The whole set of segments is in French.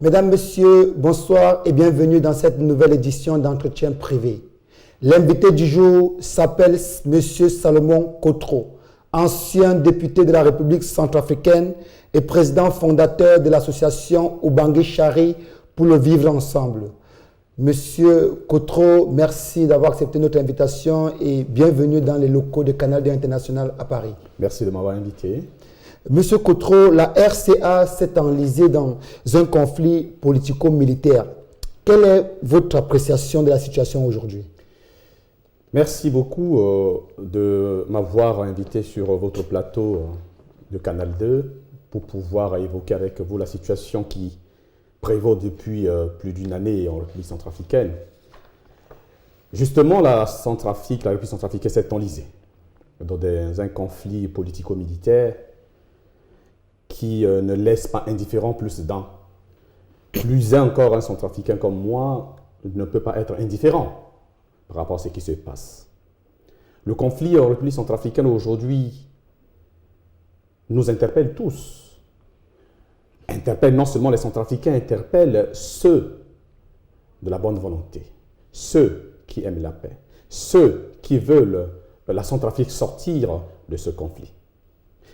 Mesdames, Messieurs, bonsoir et bienvenue dans cette nouvelle édition d'Entretien privé. L'invité du jour s'appelle M. Salomon Kotro, ancien député de la République centrafricaine et président fondateur de l'association Ubangui Chari pour le vivre ensemble. Monsieur Kotro, merci d'avoir accepté notre invitation et bienvenue dans les locaux de Canal D International à Paris. Merci de m'avoir invité. Monsieur Kotro, la RCA s'est enlisée dans un conflit politico-militaire. Quelle est votre appréciation de la situation aujourd'hui? Merci beaucoup de m'avoir invité sur votre plateau de Canal 2 pour pouvoir évoquer avec vous la situation qui prévaut depuis plus d'une année en République centrafricaine. Justement, la République centrafricaine s'est enlisée dans un conflit politico-militaire qui ne laisse pas indifférent plus d'un. Plus encore, un centrafricain comme moi ne peut pas être indifférent par rapport à ce qui se passe. Le conflit en République centrafricaine aujourd'hui nous interpelle tous. Interpelle non seulement les centrafricains, interpelle ceux de la bonne volonté, ceux qui aiment la paix, ceux qui veulent la Centrafrique sortir de ce conflit.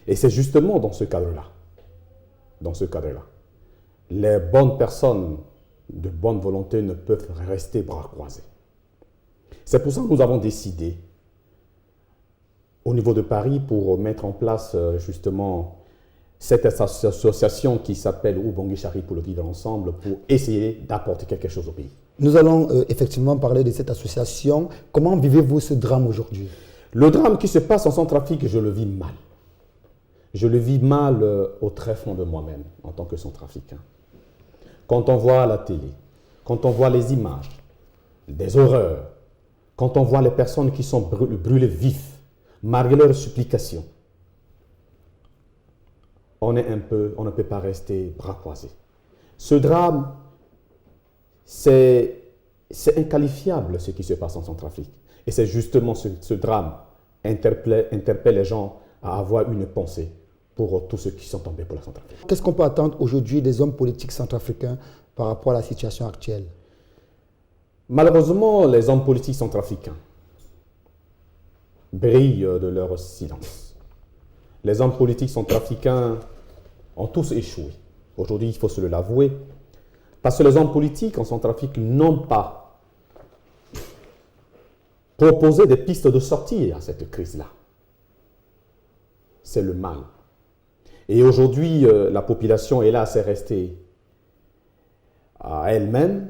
Et c'est justement dans ce cadre-là, les bonnes personnes de bonne volonté ne peuvent rester bras croisés. C'est pour ça que nous avons décidé, au niveau de Paris, pour mettre en place justement cette association qui s'appelle Ubangui Chari pour le vivre ensemble, pour essayer d'apporter quelque chose au pays. Nous allons effectivement parler de cette association. Comment vivez-vous ce drame aujourd'hui? Le drame qui se passe en Centrafrique, je le vis mal. Je le vis mal au très fond de moi-même, en tant que Centrafricain. Quand on voit la télé, quand on voit les images, des horreurs, quand on voit les personnes qui sont brûlées vifs, malgré leurs supplications, on ne peut pas rester bras croisés. Ce drame, c'est inqualifiable ce qui se passe en Centrafrique. Et c'est justement ce drame interpelle les gens à avoir une pensée pour tous ceux qui sont tombés pour la Centrafrique. Qu'est-ce qu'on peut attendre aujourd'hui des hommes politiques centrafricains par rapport à la situation actuelle? Malheureusement, les hommes politiques centrafricains brillent de leur silence. Les hommes politiques centrafricains ont tous échoué. Aujourd'hui, il faut se l'avouer. Parce que les hommes politiques en Centrafrique n'ont pas proposé des pistes de sortie à cette crise-là. C'est le mal. Et aujourd'hui, la population, hélas, est restée à elle-même.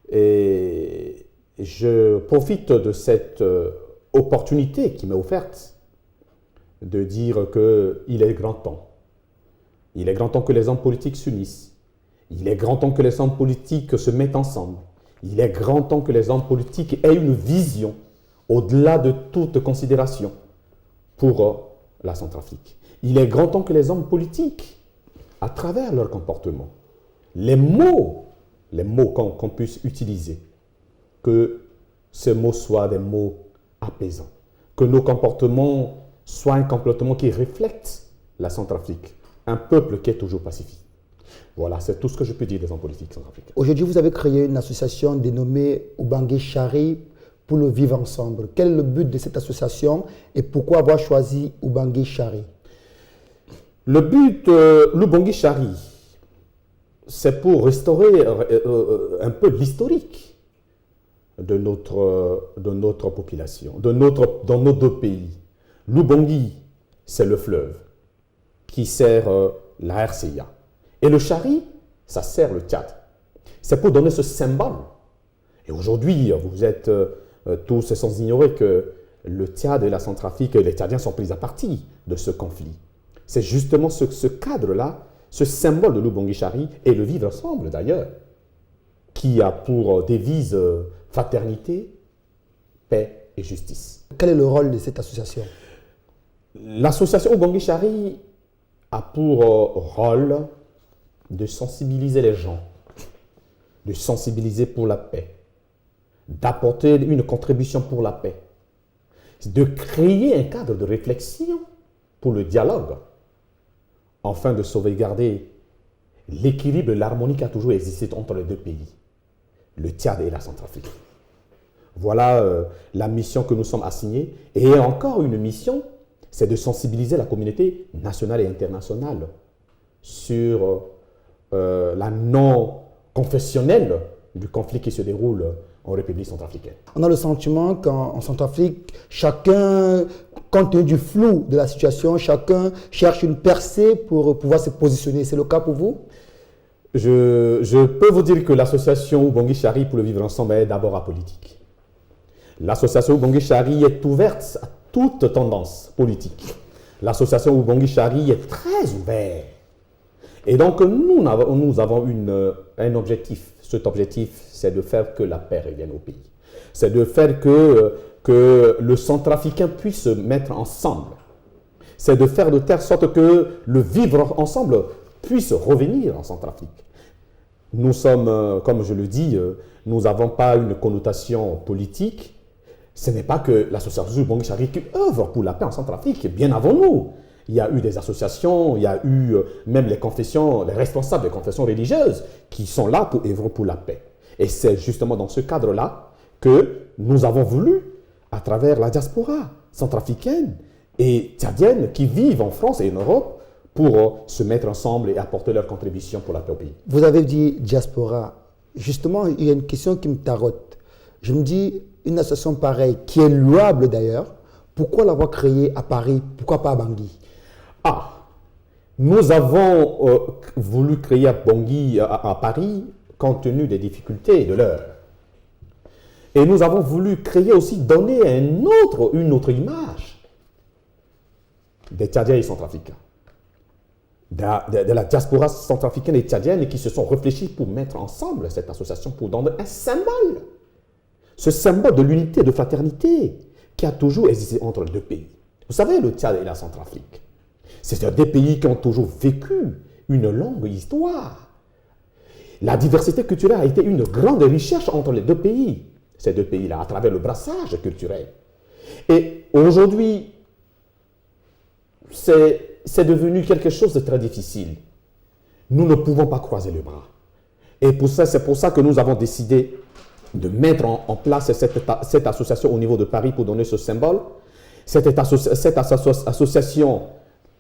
Et je profite de cette opportunité qui m'est offerte de dire qu'il est grand temps. Il est grand temps que les hommes politiques s'unissent. Il est grand temps que les hommes politiques se mettent ensemble. Il est grand temps que les hommes politiques aient une vision au-delà de toute considération pour la Centrafrique. Il est grand temps que les hommes politiques, à travers leur comportement, les mots qu'on puisse utiliser, que ces mots soient des mots apaisants, que nos comportements soient un comportement qui reflète la Centrafrique, un peuple qui est toujours pacifique. Voilà, c'est tout ce que je peux dire des hommes politiques centrafricains. Aujourd'hui, vous avez créé une association dénommée Ubangui Chari pour le vivre ensemble. Quel est le but de cette association et pourquoi avoir choisi Ubangui Chari? Le but l'Ubangui Chari, c'est pour restaurer un peu l'historique de notre population, dans nos deux pays. L'Ubangui, c'est le fleuve qui sert la RCA. Et le Chari, ça sert le Tchad. C'est pour donner ce symbole. Et aujourd'hui, vous êtes tous sans ignorer que le Tchad et la Centrafrique, les Tchadiens sont pris à partie de ce conflit. C'est justement ce cadre-là, ce symbole de l'Ubangui Chari et le vivre ensemble d'ailleurs, qui a pour devise fraternité, paix et justice. Quel est le rôle de cette association? L'association Ubangui Chari a pour rôle de sensibiliser les gens, de sensibiliser pour la paix, d'apporter une contribution pour la paix, de créer un cadre de réflexion pour le dialogue, afin de sauvegarder l'équilibre, l'harmonie qui a toujours existé entre les deux pays, le Tchad et la Centrafrique. Voilà la mission que nous sommes assignés. Et encore une mission, c'est de sensibiliser la communauté nationale et internationale sur la non-confessionnelle du conflit qui se déroule en République centrafricaine. On a le sentiment qu'en Centrafrique, chacun, compte tenu du flou de la situation, chacun cherche une percée pour pouvoir se positionner. C'est le cas pour vous? Je peux vous dire que l'association Ubongi Chari pour le vivre ensemble est d'abord apolitique. L'association Ubongi Chari est ouverte à toute tendance politique. L'association Ubongi Chari est très ouverte. Et donc nous avons un objectif. Cet objectif, c'est de faire que la paix revienne au pays. C'est de faire que le centrafricain puisse se mettre ensemble. C'est de faire de telle sorte que le vivre ensemble puisse revenir en Centrafrique. Nous sommes, comme je le dis, nous n'avons pas une connotation politique. Ce n'est pas que l'association Ubongi Chari qui œuvre pour la paix en Centrafrique, bien avant nous. Il y a eu des associations, il y a eu même les confessions, les responsables des confessions religieuses qui sont là pour œuvrer pour la paix. Et c'est justement dans ce cadre-là que nous avons voulu, à travers la diaspora centrafricaine et tchadienne qui vivent en France et en Europe, pour se mettre ensemble et apporter leur contribution pour la paix au pays. Vous avez dit diaspora. Justement, il y a une question qui me tarote. Je me dis, une association pareille, qui est louable d'ailleurs, pourquoi l'avoir créée à Paris? Pourquoi pas à Bangui? Nous avons voulu créer à Bangui, à Paris, compte tenu des difficultés de l'heure. Et nous avons voulu créer aussi, donner une autre image des Tchadiens et Centrafricains. De la diaspora centrafricaine et tchadienne qui se sont réfléchis pour mettre ensemble cette association, pour donner un symbole. Ce symbole de l'unité, de fraternité qui a toujours existé entre les deux pays. Vous savez, le Tchad et la Centrafrique, c'est des pays qui ont toujours vécu une longue histoire. La diversité culturelle a été une grande richesse entre les deux pays. Ces deux pays-là, à travers le brassage culturel. Et aujourd'hui, c'est devenu quelque chose de très difficile. Nous ne pouvons pas croiser les bras. Et c'est pour ça que nous avons décidé de mettre en place cette association au niveau de Paris pour donner ce symbole. Cette association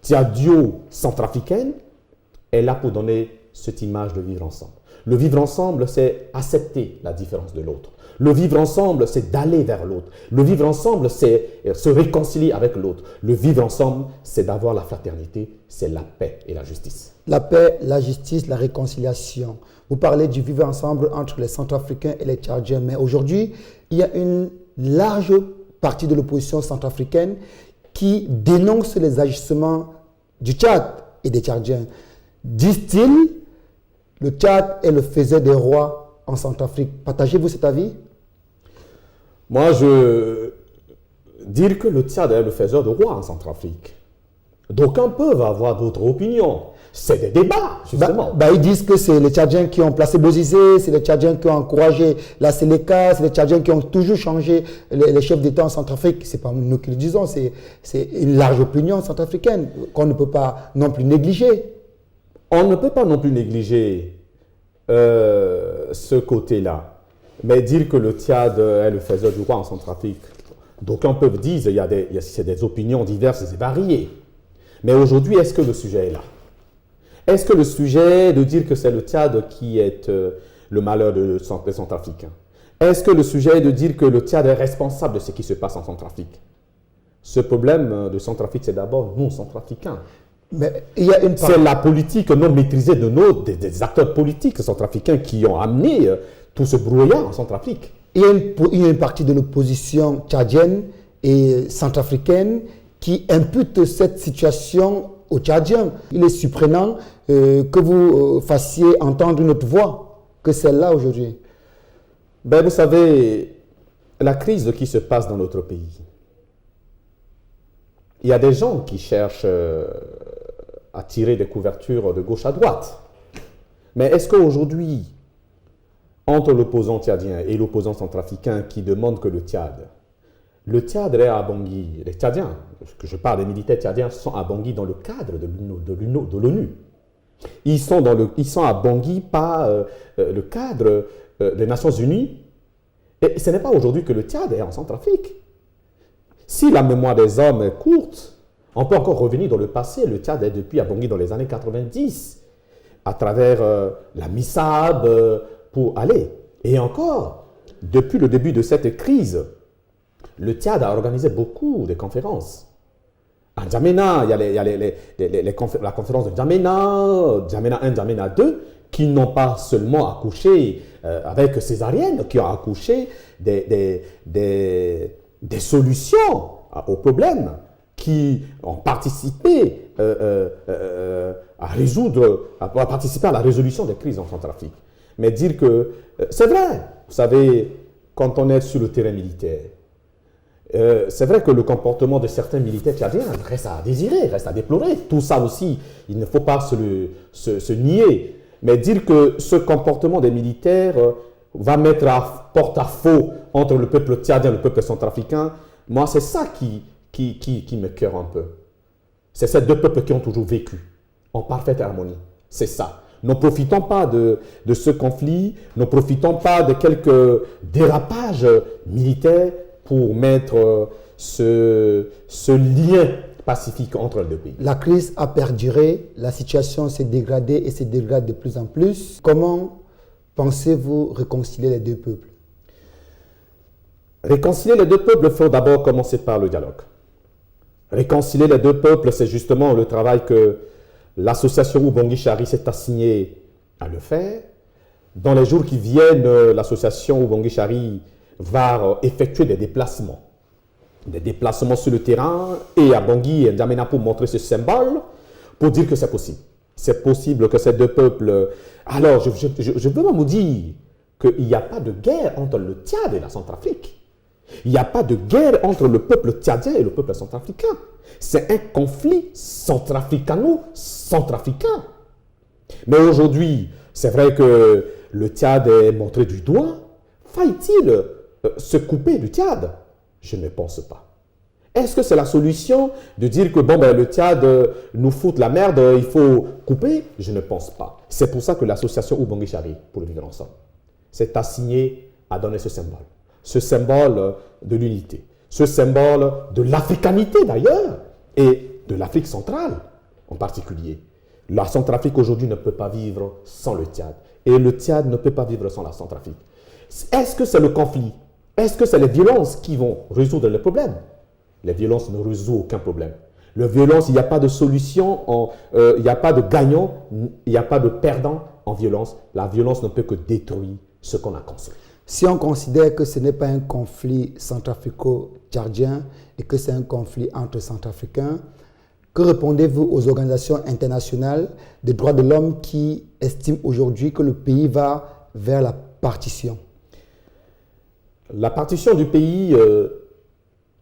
tchadio-centrafricaine est là pour donner cette image de vivre ensemble. Le vivre ensemble, c'est accepter la différence de l'autre. Le vivre ensemble, c'est d'aller vers l'autre. Le vivre ensemble, c'est se réconcilier avec l'autre. Le vivre ensemble, c'est d'avoir la fraternité, c'est la paix et la justice. La paix, la justice, la réconciliation. Vous parlez du vivre ensemble entre les Centrafricains et les Tchadiens, mais aujourd'hui, il y a une large partie de l'opposition centrafricaine qui dénonce les agissements du Tchad et des Tchadiens. Disent-ils, le Tchad est le faiseur des rois en Centrafrique. Partagez-vous cet avis? Moi, je dire que le Tchad est le faiseur de rois en Centrafrique. D'aucuns peuvent avoir d'autres opinions. C'est des débats, justement. Ils disent que c'est les Tchadiens qui ont placé Bozizé, c'est les Tchadiens qui ont encouragé la Séléka, c'est les Tchadiens qui ont toujours changé les chefs d'État en Centrafrique. Ce n'est pas nous qui le disons, c'est une large opinion centrafricaine qu'on ne peut pas non plus négliger. On ne peut pas non plus négliger ce côté-là. Mais dire que le Tchad est le faiseur du roi en Centrafrique, d'aucuns peuvent dire c'est des opinions diverses et variées. Mais aujourd'hui, est-ce que le sujet est là? Est-ce que le sujet est de dire que c'est le Tchad qui est le malheur des Centrafricains? Est-ce que le sujet est de dire que le Tchad est responsable de ce qui se passe en Centrafrique? Ce problème de Centrafrique, c'est d'abord nous, Centrafricains. Mais il y a une C'est la politique non maîtrisée des acteurs politiques centrafricains qui ont amené tout ce brouillard en Centrafrique. Il y a une partie de l'opposition tchadienne et centrafricaine qui impute cette situation aux Tchadiens. Il est surprenant que vous fassiez entendre une autre voix que celle-là aujourd'hui. Vous savez, la crise qui se passe dans notre pays, il y a des gens qui cherchent à tirer des couvertures de gauche à droite. Mais est-ce qu'aujourd'hui, entre l'opposant tchadien et l'opposant centrafricain qui demande que le Tchad est à Bangui, les Tchadiens, que je parle des militaires tchadiens, sont à Bangui dans le cadre de l'ONU. Ils sont à Bangui par le cadre des Nations Unies. Et ce n'est pas aujourd'hui que le Tchad est en Centrafrique. Si la mémoire des hommes est courte, on peut encore revenir dans le passé. Le Tchad est depuis à Bangui dans les années 90, à travers la MISAB pour aller. Et encore, depuis le début de cette crise, le Tchad a organisé beaucoup de conférences. À N'Djamena, il y a la conférence de N'Djamena, N'Djamena 1, N'Djamena 2, qui n'ont pas seulement accouché avec césarienne, qui ont accouché des solutions aux problèmes, qui ont participé à participer à la résolution des crises en Centrafrique. Mais dire que c'est vrai, vous savez, quand on est sur le terrain militaire, c'est vrai que le comportement de certains militaires tchadiens reste à désirer, reste à déplorer. Tout ça aussi, il ne faut pas se nier. Mais dire que ce comportement des militaires va mettre à porte-à-faux entre le peuple tchadien et le peuple centrafricain, moi, c'est ça qui me cœure un peu. C'est ces deux peuples qui ont toujours vécu en parfaite harmonie. C'est ça. Ne profitons pas de ce conflit, ne profitons pas de quelques dérapages militaires pour mettre ce lien pacifique entre les deux pays. La crise a perduré, la situation s'est dégradée et se dégrade de plus en plus. Comment pensez-vous réconcilier les deux peuples? Réconcilier les deux peuples, il faut d'abord commencer par le dialogue. Réconcilier les deux peuples, c'est justement le travail que l'association Ubongi Chari s'est assignée à le faire. Dans les jours qui viennent, l'association Ubongi Chari va effectuer des déplacements sur le terrain et à Bangui et N'Djamena pour montrer ce symbole, pour dire que c'est possible. C'est possible que ces deux peuples... Alors, je veux même vous dire qu'il n'y a pas de guerre entre le Tchad et la Centrafrique. Il n'y a pas de guerre entre le peuple tchadien et le peuple centrafricain. C'est un conflit centrafricano-centrafricain. Mais aujourd'hui, c'est vrai que le Tchad est montré du doigt. Faille-t-il se couper du Tchad? Je ne pense pas. Est-ce que c'est la solution de dire que le Tchad nous fout la merde, il faut couper? Je ne pense pas. C'est pour ça que l'association Ubongi Chari, pour le vivre ensemble, s'est assignée à donner ce symbole. Ce symbole de l'unité, ce symbole de l'africanité d'ailleurs, et de l'Afrique centrale en particulier. La Centrafrique aujourd'hui ne peut pas vivre sans le Tchad, et le Tchad ne peut pas vivre sans la Centrafrique. Est-ce que c'est le conflit? Est-ce que c'est les violences qui vont résoudre les problèmes? Les violences ne résout aucun problème. La violence, il n'y a pas de solution, il n'y a pas de gagnant, il n'y a pas de perdant en violence. La violence ne peut que détruire ce qu'on a construit. Si on considère que ce n'est pas un conflit centrafrico-tchadien et que c'est un conflit entre centrafricains, que répondez-vous aux organisations internationales des droits de l'homme qui estiment aujourd'hui que le pays va vers la partition? La partition du pays,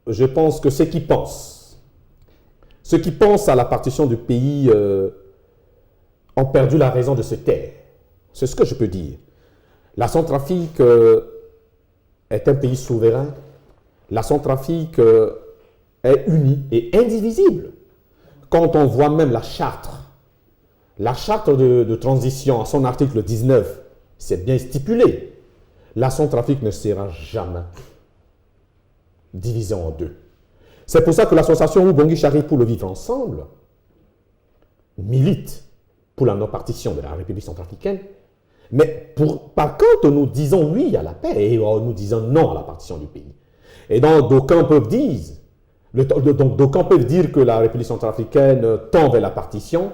je pense que ceux qui pensent à la partition du pays ont perdu la raison de se taire. C'est ce que je peux dire. La Centrafrique est un pays souverain. La Centrafrique est unie et indivisible. Quand on voit même la charte de transition, à son article 19, c'est bien stipulé. La Centrafrique ne sera jamais divisée en deux. C'est pour ça que l'association Ubongi Chari pour le vivre ensemble milite pour la non-partition de la République centrafricaine. Mais par contre, nous disons oui à la paix et nous disons non à la partition du pays. Et donc, d'aucuns peuvent dire que la République centrafricaine tend vers la partition.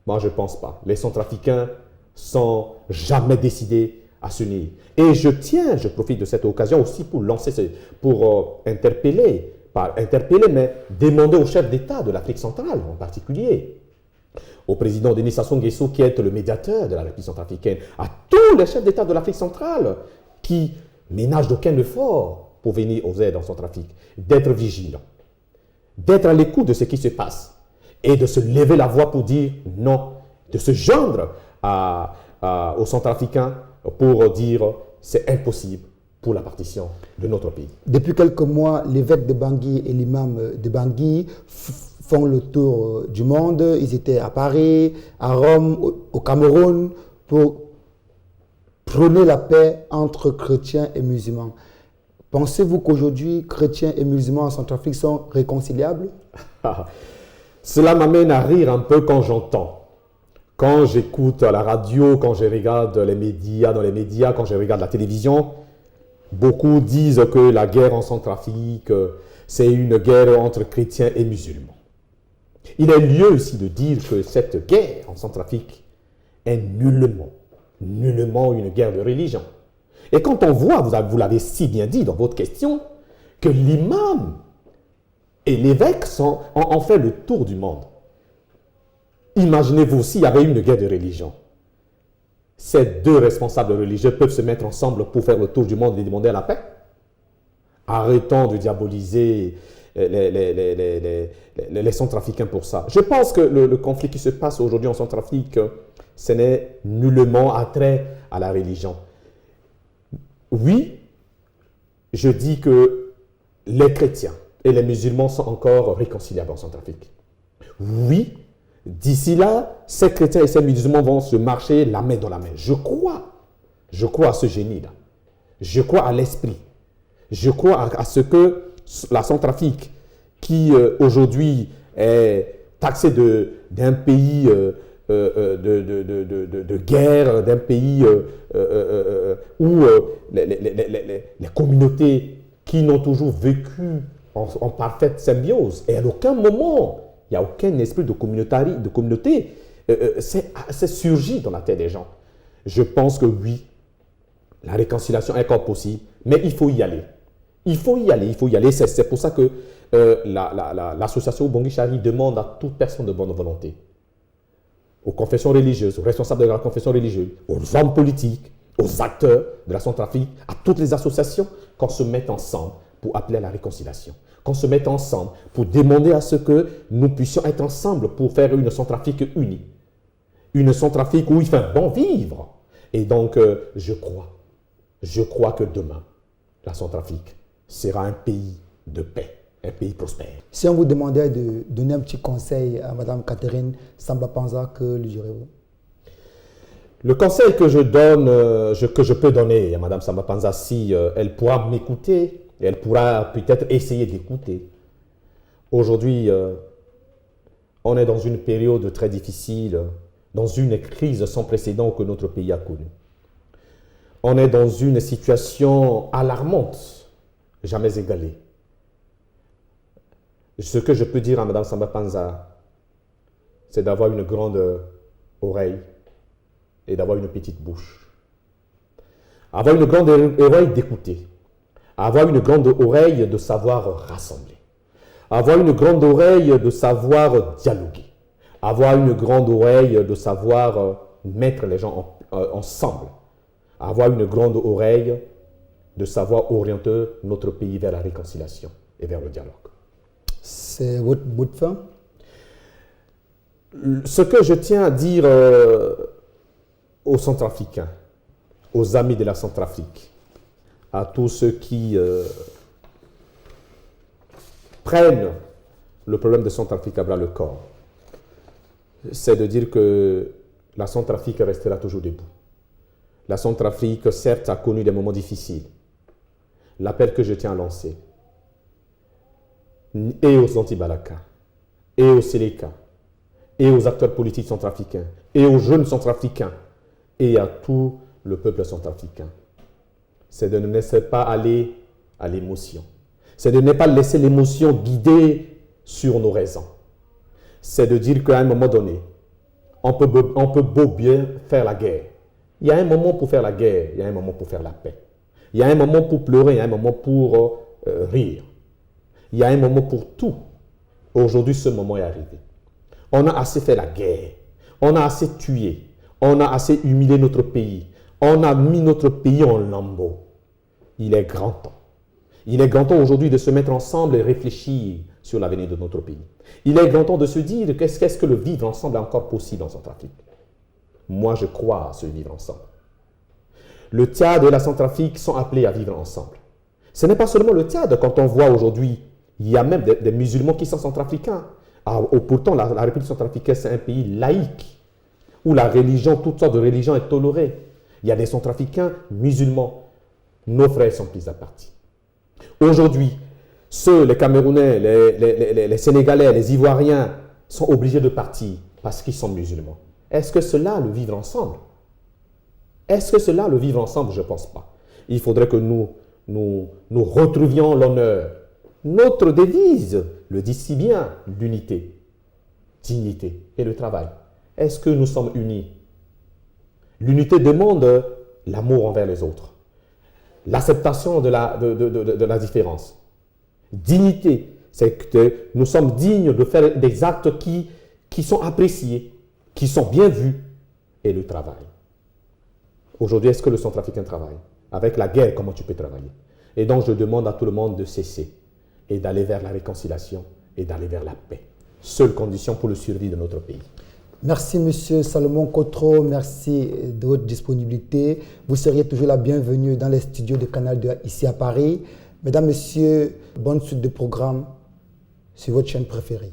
Moi, je ne pense pas. Les Centrafricains sont jamais décidés à s'unir. Et je profite de cette occasion aussi pour interpeller, mais demander au chef d'État de l'Afrique centrale en particulier, au président Denis Sassou Nguesso qui est le médiateur de la République centrafricaine, à tous les chefs d'État de l'Afrique centrale qui ménagent d'aucun effort pour venir aux aides en Centrafrique, d'être vigilants, d'être à l'écoute de ce qui se passe et de se lever la voix pour dire non, de se joindre aux Centrafricains pour dire c'est impossible pour la partition de notre pays. Depuis quelques mois, l'évêque de Bangui et l'imam de Bangui font le tour du monde. Ils étaient à Paris, à Rome, au Cameroun, pour prôner la paix entre chrétiens et musulmans. Pensez-vous qu'aujourd'hui, chrétiens et musulmans en Centrafrique sont réconciliables? Cela m'amène à rire un peu quand j'entends. Quand j'écoute à la radio, quand je regarde les médias, quand je regarde la télévision, beaucoup disent que la guerre en Centrafrique, c'est une guerre entre chrétiens et musulmans. Il est lieu aussi de dire que cette guerre en Centrafrique est nullement une guerre de religion. Et quand on voit, vous l'avez si bien dit dans votre question, que l'imam et l'évêque ont fait le tour du monde. Imaginez-vous s'il y avait une guerre de religion. Ces deux responsables religieux peuvent se mettre ensemble pour faire le tour du monde et demander la paix. Arrêtons de diaboliser les Centrafricains pour ça. Je pense que le conflit qui se passe aujourd'hui en Centrafrique, ce n'est nullement attrait à la religion. Oui, je dis que les chrétiens et les musulmans sont encore réconciliables en Centrafrique. Oui, d'ici là, ces chrétiens et ces musulmans vont se marcher la main dans la main. Je crois à ce génie-là. Je crois à l'esprit. Je crois à ce que la Centrafrique, qui aujourd'hui est taxée d'un pays de guerre, d'un pays où les communautés qui n'ont toujours vécu en parfaite symbiose, et à aucun moment, il n'y a aucun esprit de communauté, c'est surgi dans la tête des gens. Je pense que oui, la réconciliation est encore possible, mais il faut y aller. Il faut y aller. C'est pour ça que l'association Bongui Chari demande à toute personne de bonne volonté, aux confessions religieuses, aux responsables de la confession religieuse, aux hommes politiques, aux acteurs de la Centrafrique, à toutes les associations, qu'on se mette ensemble pour appeler à la réconciliation, qu'on se mette ensemble pour demander à ce que nous puissions être ensemble pour faire une Centrafrique unie, une Centrafrique où il fait bon vivre. Et donc, je crois que demain, la Centrafrique sera un pays de paix, un pays prospère. Si on vous demandait de donner un petit conseil à Mme Catherine Samba Panza, que lui direz-vous? Le conseil que je donne, que je peux donner à Mme Samba Panza, si elle pourra m'écouter, et elle pourra peut-être essayer d'écouter. Aujourd'hui, on est dans une période très difficile, dans une crise sans précédent que notre pays a connue. On est dans une situation alarmante, jamais égalée. Ce que je peux dire à Mme Samba Panza, c'est d'avoir une grande oreille et d'avoir une petite bouche. Avoir une grande oreille d'écouter. Avoir une grande oreille de savoir rassembler. Avoir une grande oreille de savoir dialoguer. Avoir une grande oreille de savoir mettre les gens ensemble. Avoir une grande oreille de savoir orienter notre pays vers la réconciliation et vers le dialogue. C'est votre bout de fin? Ce que je tiens à dire aux Centrafricains, aux amis de la Centrafrique, à tous ceux qui prennent le problème de Centrafrique à bras le corps, c'est de dire que la Centrafrique restera toujours debout. La Centrafrique, certes, a connu des moments difficiles. L'appel que je tiens à lancer, et aux Anti-Balaka, et aux Séléka, et aux acteurs politiques centrafricains, et aux jeunes centrafricains, et à tout le peuple centrafricain, c'est de ne laisser pas aller à l'émotion. C'est de ne pas laisser l'émotion guider sur nos raisons. C'est de dire qu'à un moment donné, on peut beau bien faire la guerre. Il y a un moment pour faire la guerre, il y a un moment pour faire la paix. Il y a un moment pour pleurer, il y a un moment pour rire. Il y a un moment pour tout. Aujourd'hui, ce moment est arrivé. On a assez fait la guerre. On a assez tué. On a assez humilié notre pays. On a mis notre pays en lambeaux. Il est grand temps. Il est grand temps aujourd'hui de se mettre ensemble et réfléchir sur l'avenir de notre pays. Il est grand temps de se dire qu'est-ce que le vivre ensemble est encore possible en Centrafrique. Moi, je crois à ce vivre ensemble. Le Tchad et la Centrafrique sont appelés à vivre ensemble. Ce n'est pas seulement le Tchad. Quand on voit aujourd'hui, il y a même des musulmans qui sont centrafricains. Pourtant, la République centrafricaine, c'est un pays laïque, où la religion, toutes sortes de religions est tolérée. Il y a des Centrafricains musulmans. Nos frères sont pris à partie. Aujourd'hui, les Camerounais, les Sénégalais, les Ivoiriens sont obligés de partir parce qu'ils sont musulmans. Est-ce que cela, le vivre ensemble? Est-ce que cela, le vivre ensemble? Je ne pense pas. Il faudrait que nous retrouvions l'honneur. Notre devise le dit si bien, l'unité, dignité et le travail. Est-ce que nous sommes unis? L'unité demande l'amour envers les autres, l'acceptation de la différence. Dignité, c'est que nous sommes dignes de faire des actes qui sont appréciés, qui sont bien vus, et le travail. Aujourd'hui, est-ce que le Centrafricain travaille? Avec la guerre, comment tu peux travailler? Et donc, je demande à tout le monde de cesser et d'aller vers la réconciliation et d'aller vers la paix. Seule condition pour le survie de notre pays. Merci, Monsieur Salomon Kotro. Merci de votre disponibilité. Vous seriez toujours la bienvenue dans les studios de Canal 2 ici à Paris. Mesdames, Messieurs, bonne suite de programme sur votre chaîne préférée.